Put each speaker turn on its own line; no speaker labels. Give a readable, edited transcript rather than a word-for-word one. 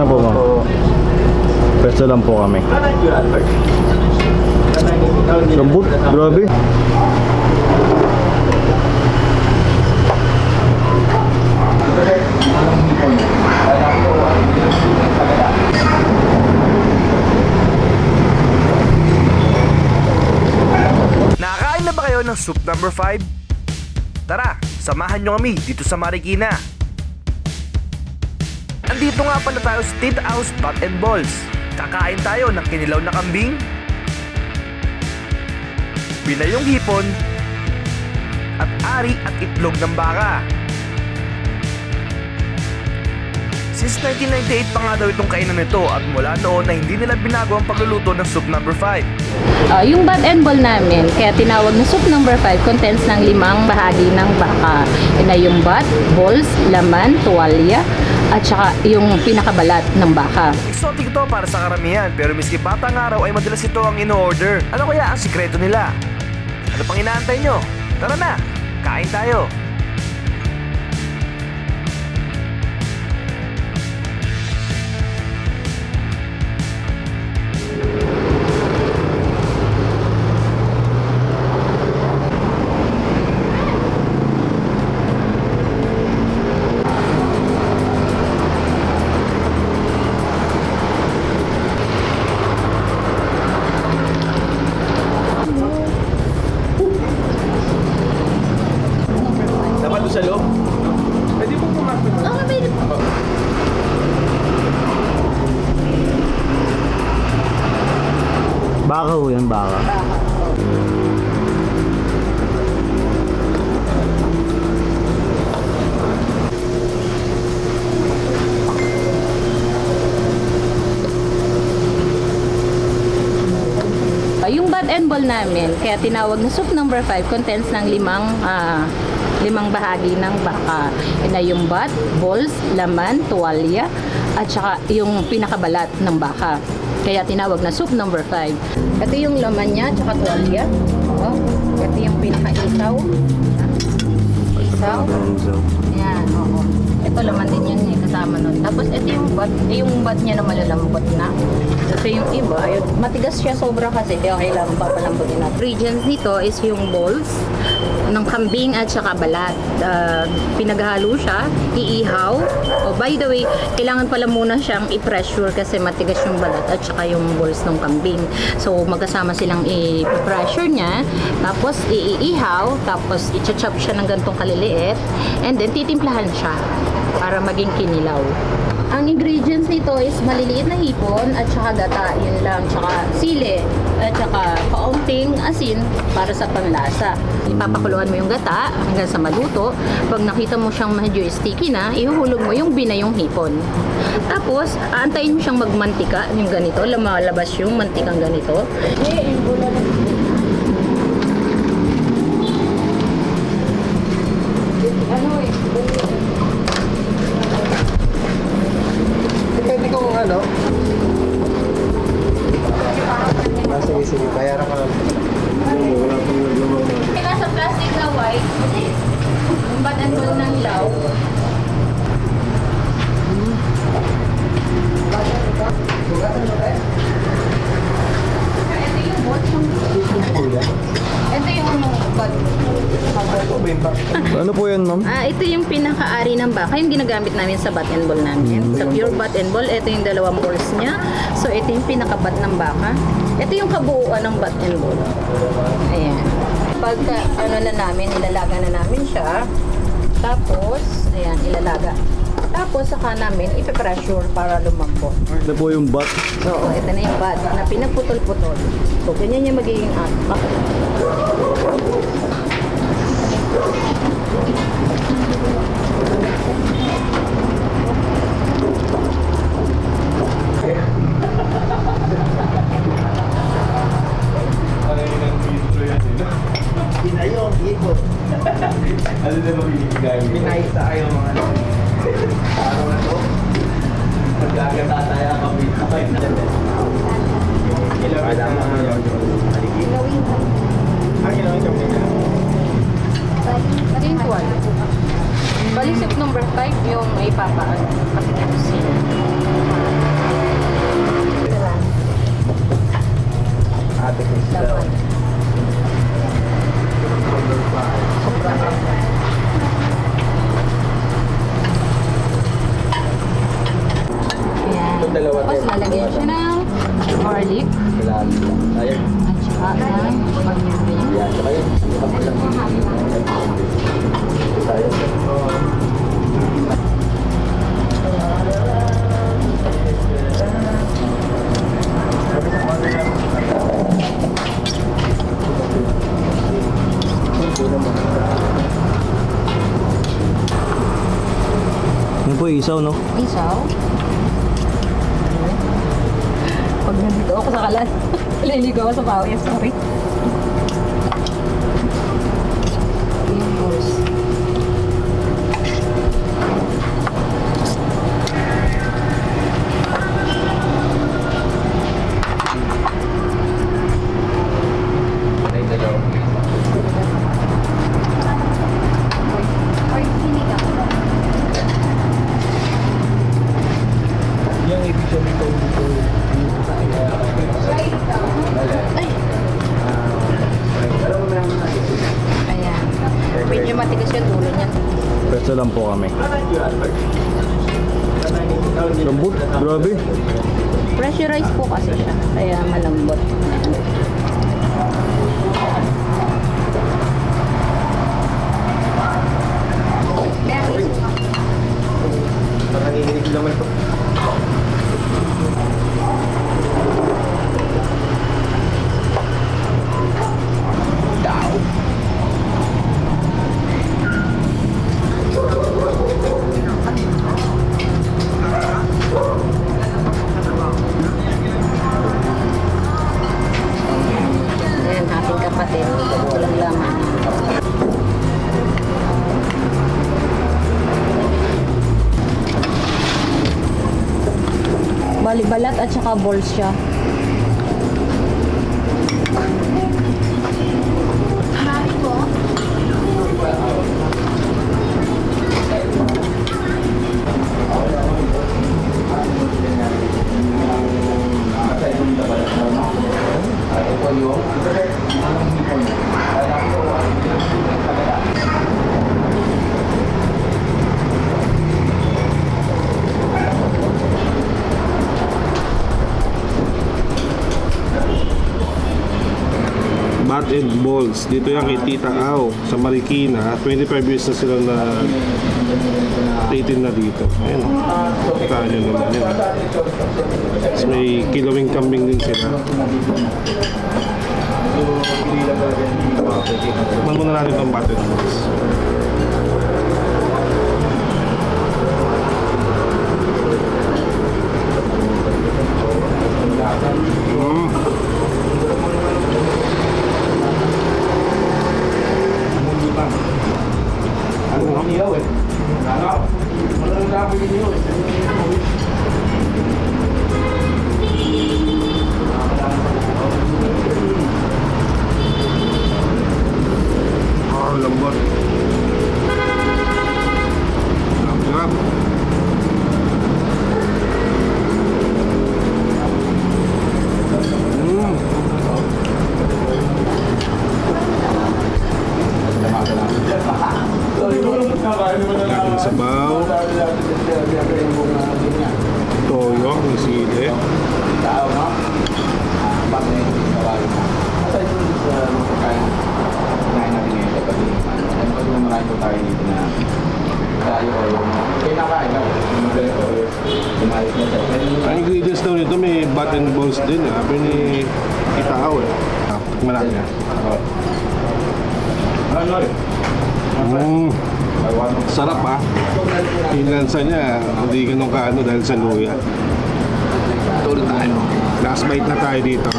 lang po, ma'am. Pwesto lang po kami. Lambot, grabe.
Nakakain na ba kayo ng soup number 5? Tara, samahan nyo kami dito sa Marikina. Andito nga pala tayo sa Tita House Bat and Balls. Kakain tayo ng kinilaw na kambing, binayong hipon, at ari at itlog ng baka. Since 1998 pa nga daw itong kainan nito at mula noon na hindi nila binago ang pagluluto ng soup number 5.
Yung bat and ball namin, kaya tinawag na soup number 5, contents ng 5 bahagi ng baka. Yun na yung bat, balls, laman, tuwalya, at saka yung pinakabalat ng baka.
Exotic to para sa karamihan pero miski batang araw ay madalas ito ang in-order. Ano kaya ang sikreto nila? Ano pang inaantay nyo? Tara na, kain tayo! Dapat doon sa loob? Pwede po pumasok.
Okay, pwede po.
Baka ho yan, baka.
Yung bat and ball namin, kaya tinawag na soup number 5, contents ng 5 bahagi ng baka. Yun na yung bat, balls, laman, tuwalya, at saka yung pinakabalat ng baka. Kaya tinawag na soup number 5. Ito yung laman niya, tsaka tuwalya. Oh, ito yung pinaka-isaw. Isaw. Yan, oo. Ito laman din yan eh, kasama nun. Tapos ito yung bat niya na malalambot na. Kasi yung iba, ayun, matigas siya sobra kasi, kaya kailangan papalambutin natin. Ingredients nito is yung balls ng kambing at saka balat. Pinaghalo siya, iihaw. Oh, by the way, kailangan pala muna siyang i-pressure kasi matigas yung balat at saka yung balls ng kambing. So, magkasama silang i-pressure niya, tapos iihaw, tapos i-chop siya ng gantong kaliliit, and then titimplahan siya para maging kinilaw. Ang ingredients nito is maliliit na hipon at saka gata, yun lang, tsaka sili, at saka kaunting asin para sa panlasa. Ipapakuluan mo yung gata hanggang sa maluto. Pag nakita mo siyang medyo sticky na, ihuhulog mo yung binayong hipon. Tapos, aantayin mo siyang magmantika, yung ganito, lumalabas yung mantikang ganito.
Pwede kong ano? Sige, bayaran ka lang.
Kaya sa plastic na white, yung bat and ball ng ilaw. Ito yung bot yung... Ito yung bat.
Ano po yan, ma'am?
Ito yung pinaka-ari ng baka, yung ginagamit namin sa bat and ball namin. Sa pure bat and ball, ito yung 2 balls niya. So, ito yung pinaka-bat ng baka. Ito yung kabuuan ng bat and ball. Ayan. Pagka, ilalaga na namin siya. Tapos, ayan, ilalaga. Tapos, saka namin ipipressure para lumambot.
Ito po yung bat.
Oo, ito na yung bat na pinagputol-putol. So, ganyan yung magiging atpa.
Binayong, hipon.
Ano na ba binibigay?
Binay sa kayo mga ano. Araw na to.
Magkakatataya kami.
Ilawin na mga yun. Ang ilawin kami na.
Ito yung tuwal. Bali, soup number 5 yung ipapaan. Patikin siya. Laman. Ayan. Tapos lalagyan siya ng garlic at saka ng onion.
Yan po isaw, no?
Isaw. Pag nandito ako sa kalan, liligo ako sa pawis. Sorry. Yung balls. Ayan. Medyo matigas yung dulo niya.
Pwesto lang po kami. Lambot, grabe.
Pressurized po kasi siya. Kaya malambot.
Nanginginig naman ito.
Ayan, ating kapatid. Walang laman. Bali, balat at saka balls siya.
Bat and Balls. Dito yan kay Tita Au sa Marikina. 25 years na sila na 18 na dito. Ayun. Kita nyo naman yan. Tapos may kilawing kambing din sila. Tikman muna natin itong Bat and Balls. Lambot. Sarap. Laging sabaw. Toyo, may sili. Ang ingredients daw nito may bat and balls din. Sabi ni Tita Au eh. Tikman natin yan. Sarap ah. Yung lansa niya, hindi ganun kaano dahil sa luya. Tulad tayo. Last bite na tayo dito.